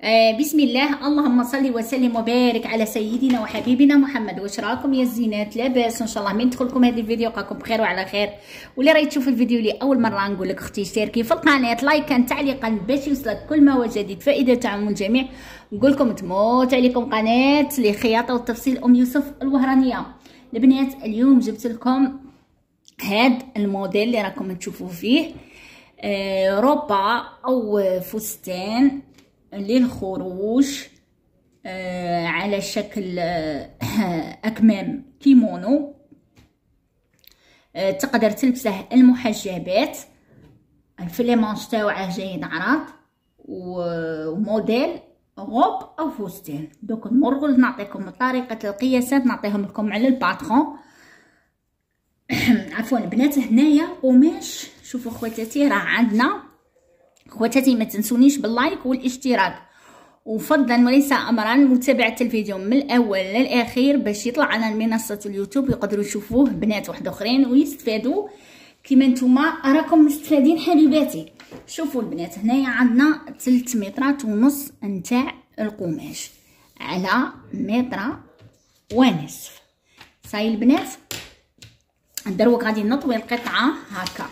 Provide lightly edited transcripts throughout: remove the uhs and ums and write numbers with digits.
بسم الله، اللهم صل وسلم وبارك على سيدنا وحبيبنا محمد. واش راكم يا الزينات؟ لاباس ان شاء الله. من دخلكم هذا الفيديو لقاكم بخير وعلى خير. واللي راهي تشوف الفيديو لاول مره نقول لك اختي اشتركي في القناه، لايكا تعليقا باش يوصلك كل ما هو جديد، فائده تعم الجميع. نقول لكم تموت عليكم قناه لخياطه والتفصيل ام يوسف الوهرانيه. البنات اليوم جبت لكم هاد الموديل اللي راكم تشوفوا فيه، روبا او فستان للخروج على شكل أكمام كيمونو. تقدر تلبسه المحجبات، الفليمانش تاوعه جاي عراض وموديل غوب او فستان. دوك نمروا نعطيكم طريقه القياسات، نعطيهم لكم على الباترون. عفوا البنات، هنايا قماش. شوفوا خواتاتي، راه عندنا خواتاتي ما تنسونيش باللايك والاشتراك، وفضلا وليس امرا متابعه الفيديو من الاول للاخير باش يطلع على منصه اليوتيوب يقدروا يشوفوه بنات واحد اخرين ويستفادوا كيما نتوما راكم مستفادين حبيباتي. شوفوا البنات، هنايا عندنا 3 مترات ونص نتاع القماش على متر ونصف. صاي البنات، دروك غادي نطوي القطعه هكا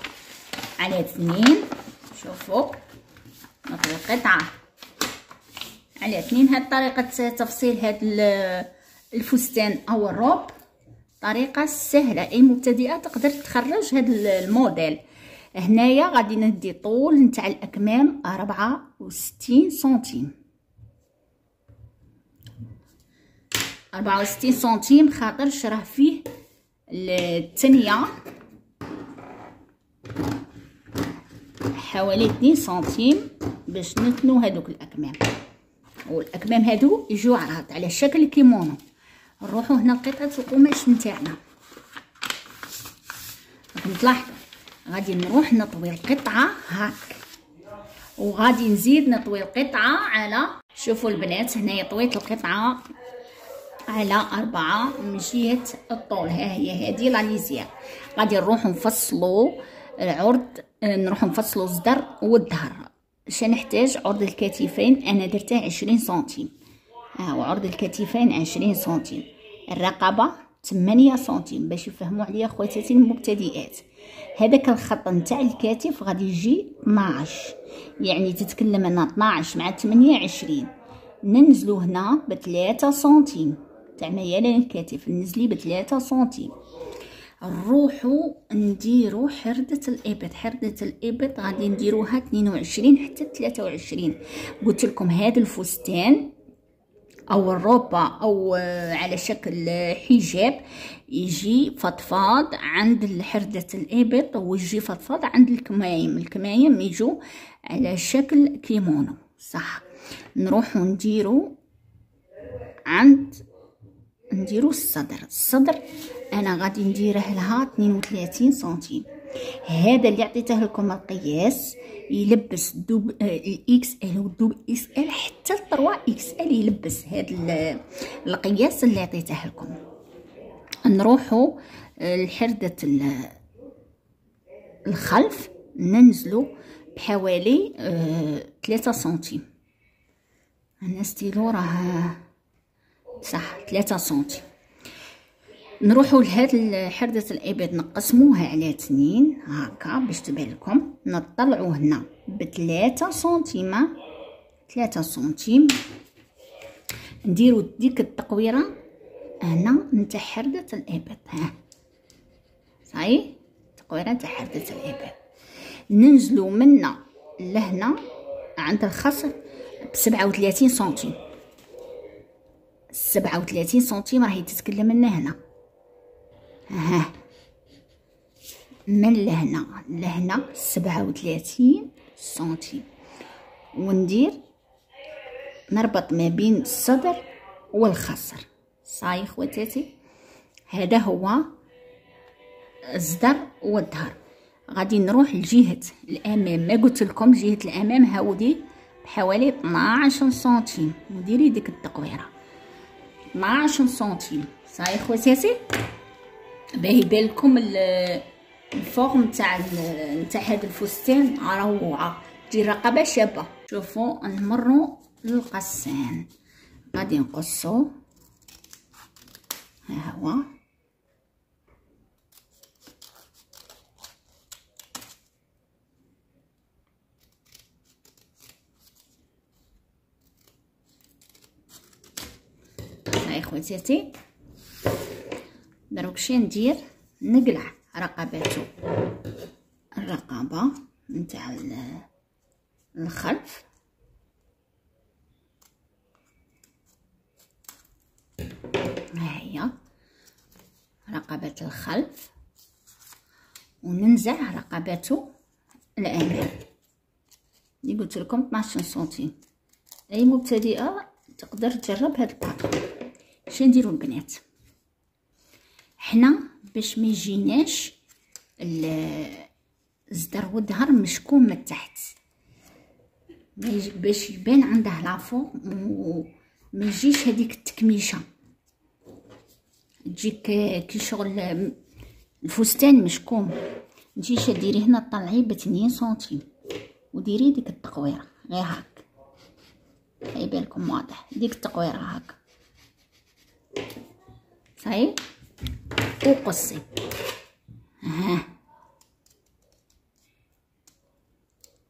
على 2. شوفوا نطوي القطعه على 2. هاد طريقه تفصيل هاد الفستان او الروب طريقه سهله، اي مبتدئه تقدر تخرج هاد الموديل. هنايا غادي ندي طول نتاع الاكمام 64 سنتيم، 64 سنتيم، خاطرش راه فيه الثانيه حوالي 2 سنتيم باش نتنو هادوك الاكمام، والاكمام هادو يجوا عراض على شكل كيمونو. نروحوا هنا لقطعه القماش نتاعنا، راكم تلاحظوا غادي نروح نطوي القطعه هاك، وغادي نزيد نطوي القطعه على، شوفوا البنات هنايا طويت القطعه على 4 من جهه الطول. ها هي هذه لا ليزير. غادي نروحوا نفصلوا العرض، نروحوا نفصلوا الصدر والظهر. اش نحتاج؟ عرض الكتفين انا درته 20 سنتيم، ها وعرض الكتفين 20 سنتيم، الرقبه 8 سنتيم باش يفهموا عليا خواتاتي المبتدئات. هذاك الخط نتاع الكتف غادي يجي 12، يعني تتكلم انا 12 مع 8 20. ننزلو هنا ب 3 سنتيم تاع ميلان الكتف، ننزلي ب 3 سنتيم. نروحوا نديروا حردة الابط. حردة الابط غادي نديروها 22 حتى 23. قلت لكم هذا الفستان او الروبا او على شكل حجاب يجي فضفاض عند حردة الابط، ويجي فضفاض عند الكمايم. الكمايم يجوا على شكل كيمونو، صح. نروحوا نديروا الصدر انا غادي نديره لها 32 سنتيم. هذا اللي عطيته لكم القياس يلبس دوب الاكس ال والدوب اكس ال حتى 3 اكس ال يلبس هذا القياس اللي عطيته لكم. نروحوا لحردة الخلف، ننزلوا بحوالي 3 سنتيم. انا ستيلو راه صح 3 سنتيم. نروحوا لهاد حردة الابط نقسموها على 2 هكا باش تبان لكم. نطلعوا هنا ب 3 سنتيم، 3 سنتيم. نديروا ديك التقويره هنا نتاع حردة الابط، ها صاي تقويره نتاع حردة الابط. ننزلوا منا لهنا عند الخصر ب 37 سنتيم. 37 سنتيم راهي تتكلم لنا هنا، ها من لهنا 37 سنتيم. وندير نربط ما بين الصدر والخصر. صاي خواتاتي، هذا هو الصدر والظهر. غادي نروح لجهه الامام. ما قلت لكم جهه الامام هاودي بحوالي 12 سنتيم، وديري ديك التقويره 12 سنتيم. صاي خواتاتي، باهي يبان لكم الفورم تاع هذا الفستان روعه، تجي الرقبه شابه. شوفوا نمروا القصان. غادي نقصو، ها هو هاي خواتاتي. دروك شي ندير، نقلع رقبته، الرقبه نتاع الخلف، ها هي رقبه الخلف، وننزع رقبته الامام اللي قلت لكم 12 سنتيم. اي مبتدئه تقدر تجرب هاد الطريقه. شنو نديرو البنات؟ حنا باش ما يجيناش الزدر والظهر مشكوم من التحت، باش يبان عنده لافو، وما يجيش هذيك التكميشه تجيك كي شغل الفستان مشكوم. نجي ديري هنا طلعي ب2 سنتيم وديري ديك التقويره غير هاك، يبان لكم واضح ديك التقويره هاك صاي. وقصي ها،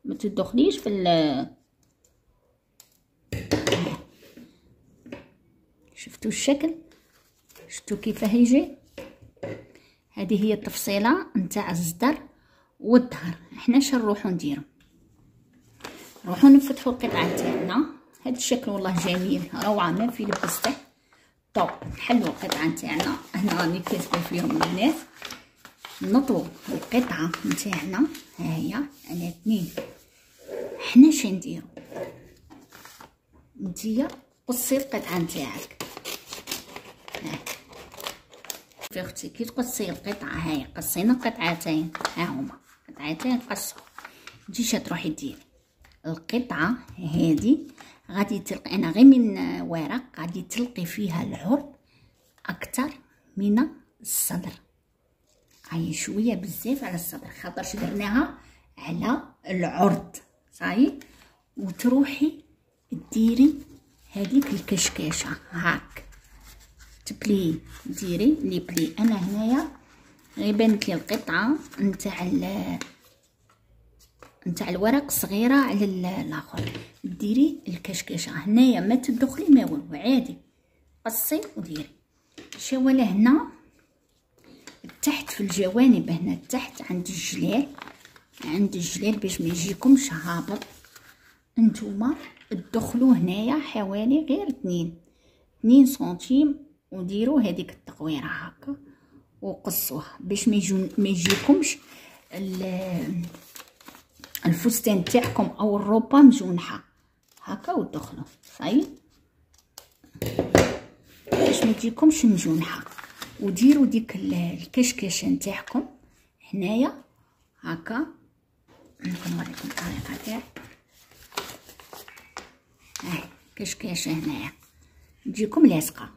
ما تدخليش في شفتوا الشكل؟ شفتوا كيفاه يجي؟ هذه هي التفصيله نتاع الزدر والظهر. احنا اش نروحو نديرو؟ نروحو نفتحو القطعه تاعنا. هذا الشكل والله جميل روعه، ما في لبسته. طب نحلو القطعه نتاعنا، هنا راني كاتبه فيهم البنات. نطوي القطعه نتاعنا، ها هي على 2. حنا اش نديرو؟ نتيا قصي القطعه نتاعك، في اختي كي تقصي القطعه هاي، قصينا قطعتين، ها هما قطعتين قصوا. تجي تروحي ديري القطعه هذه، غادي تلقي انا غير من ورق غادي تلقي فيها العرض اكثر من الصدر، هاي شويه بزاف على الصدر خاطرش درناها على العرض صاي. وتروحي ديري هذيك الكشكاشه هاك تبلي، ديري لي بلي. انا هنايا غير بانت لي القطعه نتاع الورق صغيره على الاخر. ديري الكشكشه هنايا ما تدخلي ما والو، عادي قصي وديري. شواله هنا تحت في الجوانب، هنا تحت عند الجلال باش ما يجيكمش هابط. انتوما تدخلوا هنايا حوالي غير 2 سنتيم، وديروا هذيك التقويره هكا وقصوها باش ما يجيكمش الفستان تاعكم او الروبه مجونحه هكا، ودخلوا صاي باش ما تجيكمش مجونحه. وديروا ديك الكشكشه نتاعكم هنايا هكا. نوريكم الطريقه تاع هاي كشكشه هنايا تجيكم لاصقه،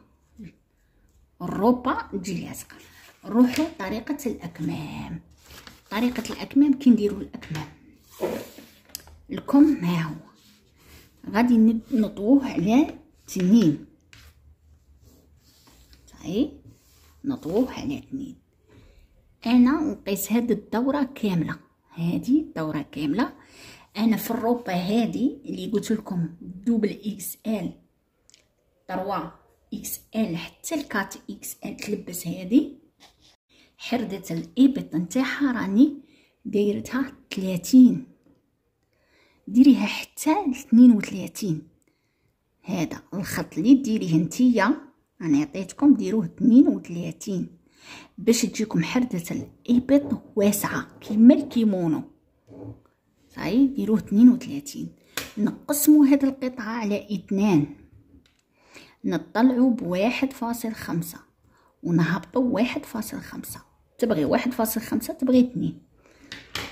الروبه تجي لاصقه. نروحوا طريقه الاكمام. طريقه الاكمام كي نديروا الاكمام، الكم ها هو غادي نطووه على 2 صحيح، نطووه على 2. انا نقيس هاد الدوره كامله، هذه الدوره كامله. انا في الروبه هذه اللي قلت لكم دوبل اكس ال 3 اكس ال حتى ل 4 اكس ال تلبس، هذه حردة الابط نتاعها راني دايرتها 30، ديريها حتى ل 32. هذا الخط اللي ديريه نتيا انا عطيتكم ديروه 32 باش تجيكم حردة الابط واسعه كيما الكيمونو صاي. ديروه 32. نقسموا هاد القطعه على 2، نطلعوا ب1.5 ونهبطوا 1.5. تبغي 1.5 تبغي 2،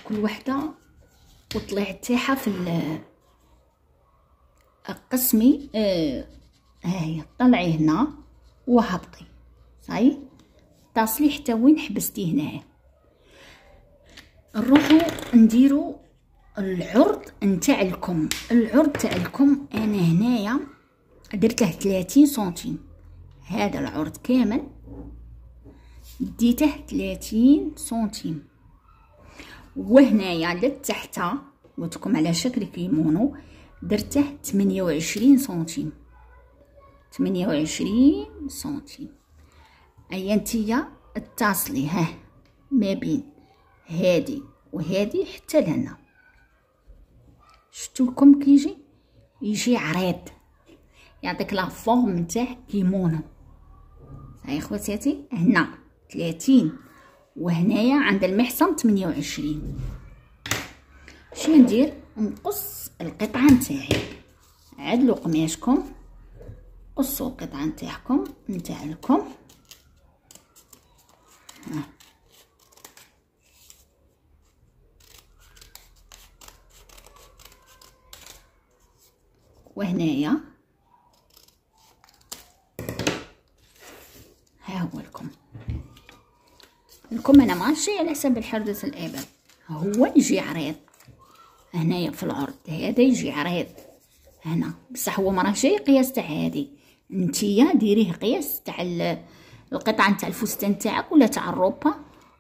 كل وحده وطلع تاعها في قسمي. ها هي طلعي هنا وهبطي صاي، تصلي حتى وين حبستي هنايا. نروحوا نديروا العرض نتاع الكم، العرض تاع الكم انا هنايا درته 30 سنتيم. هذا العرض كامل ديته 30 سنتيم. وهنايا للتحت قلتلكم على شكل كيمونو درته 28 سنتيم، 28 سنتيم. ايا نتيا اتصلي ما بين هادي وهادي حتى لهنا. شفتوا لكم كيجي يجي عريض، يعطيك لا فورم نتاع كيمونو. صحيح خواتاتي، هنا 30 وهنايا عند المحصن 28. شنو ندير؟ نقص القطعه نتاعي. عدلوا قماشكم، قصوا القطعه نتاعكم نتاع الكم. وهنايا ها هو الكم انا ماشي على حسب الحردة الابر، هو يجي عريض هنايا في العرض. هذا يجي عريض هنا، بصح هو مراه جاي قياس تاع هادي. نتيا ديريه قياس تاع القطعه نتاع الفستان تاعك ولا تاع الروبه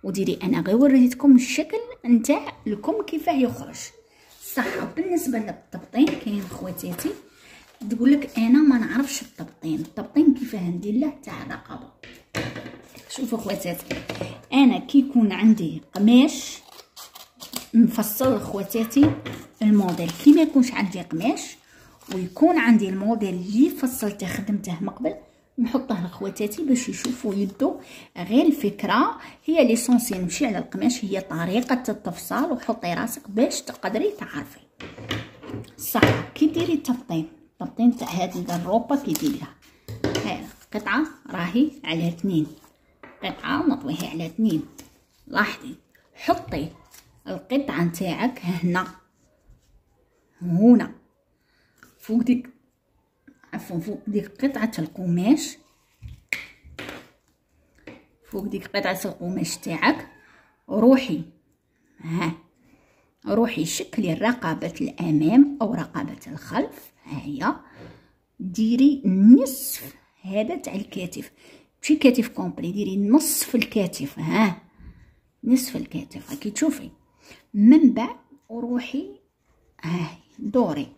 وديري. انا غير وريتكم الشكل نتاع الكم كيفاه يخرج. صح بالنسبه للتبطين كاين خواتاتي تقولك انا ما نعرفش التبطين كيفاه ندير له تاع الرقبه. شوفوا خواتاتي، انا كي يكون عندي قماش نفصل خواتاتي الموديل. كي ما يكونش عندي قماش ويكون عندي الموديل اللي فصلته خدمته من قبل نحطه لخواتاتي باش يشوفوا يدو. غير الفكره هي ليسونسيال، نمشي على القماش هي طريقه التفصيل، وحطي راسك باش تقدري تعرفي. صح كي ديري التبطين تاع هذه الروبه كي ديريها، هاي قطعه راهي على 2 قطعه نطويها على 2. لاحظي حطي القطعه نتاعك هنا فوق ديك فوق ديك قطعه القماش، فوق ديك قطعه القماش تاعك. روحي شكلي رقبه الامام او رقبه الخلف. هيا ديري نصف هذا تاع الكتف، ماشي كتف كومبلي، ديري نصف الكتف. نصف الكتف راكي تشوفي. من بعد وروحي دوري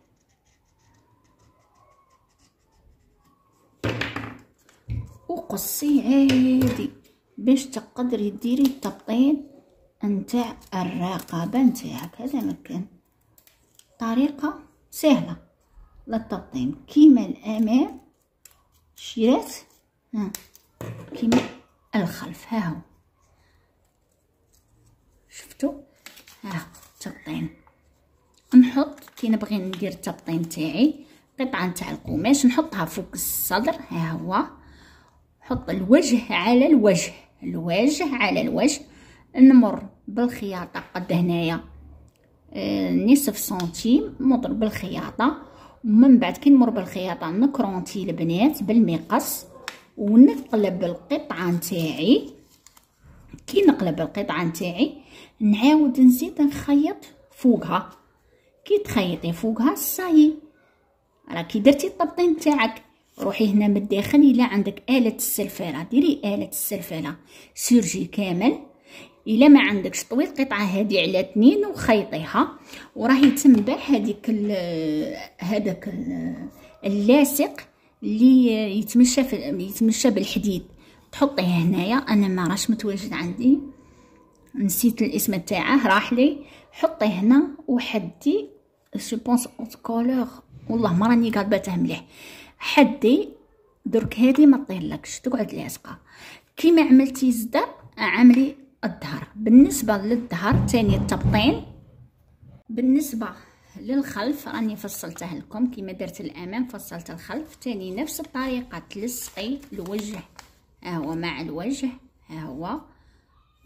وقصي عادي باش تقدري ديري التبطين نتاع الرقبه نتاعك. هذا مكان طريقه سهله للتبطين كيما الامام شيرات كيما الخلف. ها هو شفتوا التبطين. نحط كي نبغي ندير التبطين تاعي قطعه نتاع القماش نحطها فوق الصدر. ها هو نحط الوجه على الوجه، الوجه على الوجه. نمر بالخياطه قد هنايا نصف سنتيم نضرب بالخياطه. ومن بعد كي نمر بالخياطه نكرونتي البنات بالمقص ونقلب القطعه نتاعي. كي نقلب القطعه نتاعي نعاود نزيد نخيط فوقها. كي تخيطي فوقها صايي راكي درتي التبطين تاعك. روحي هنا من الداخل الا عندك آلة السلفالة ديري آلة السلفالة سيرجي كامل. الا ما عندكش طوي القطعه هذه على 2 وخيطيها وراهي تنبع هذاك اللاصق اللي يتمشى بالحديد تحطيه هنايا. انا ما راش متواجد عندي، نسيت الاسم تاعه راح لي. حطيه هنا وحدي جو بونس كولور، والله ما راني قالبته مليح. حدي درك هذه ما طيرلكش تقعد لاصقه. كيما عملتي زدر عملي الظهر. بالنسبه للظهر تاني التبطين بالنسبه للخلف راني فصلته لكم كيما درت الامام فصلت الخلف. تاني نفس الطريقه تلصقي الوجه هو مع الوجه هو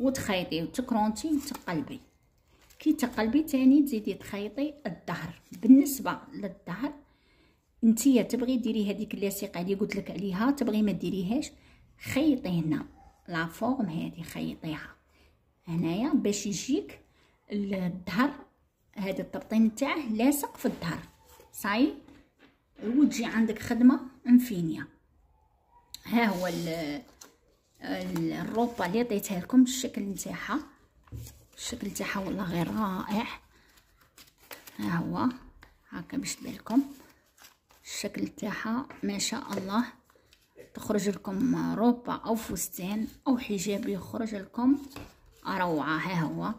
وتخيطي وتكرونتي وتقلبي. كي تقلبي تاني تزيدي تخيطي الظهر. بالنسبه للظهر نتيا تبغي ديري هذيك اللاصقه اللي قلت لك عليها، تبغي ما ديريهاش خيطي هنا لا فورم هذه خيطيها هنايا باش يجيك الظهر هذا التبطين تاعه لاصق في الظهر صاي، وتجي عندك خدمه انفينيه. ها هو الروبه اللي عطيتها لكم، الشكل نتاعها، الشكل تاعها والله غير رائع. ها هو هكا باش تبان لكم الشكل تاعها ما شاء الله. تخرج لكم روبه او فستان او حجاب يخرج لكم روعه. ها هو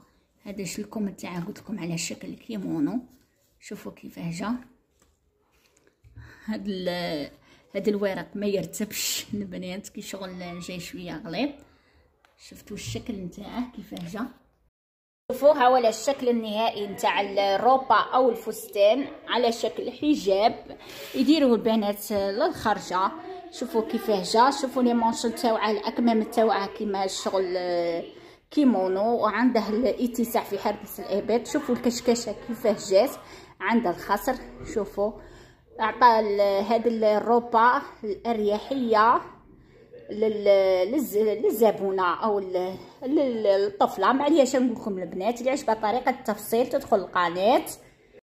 هذا الكم تاعها قلت لكم على شكل كيمونو، شوفوا كيفاه جا. هاد الورق ما يرتبش البنات كي شغل جاي شويه غليظ. شفتوا الشكل نتاعه كيفاه جا؟ شوفوا ها هو الشكل النهائي نتاع الروبه او الفستان على شكل حجاب يديروه البنات للخرجه. شوفوا كيفاه جا، شوفوا لي مونش تاوعه، الاكمام تاوعه كيما الشغل كيمونو، وعنده الاتساع في حربس الابط. شوفوا الكشكشه كيفاه جات، عنده الخصر. شوفوا اعطى هذه الروبه الاريحيه للزبونه او للطفله. معليش نقول لكم البنات اللي عجبها طريقه التفصيل تدخل القناه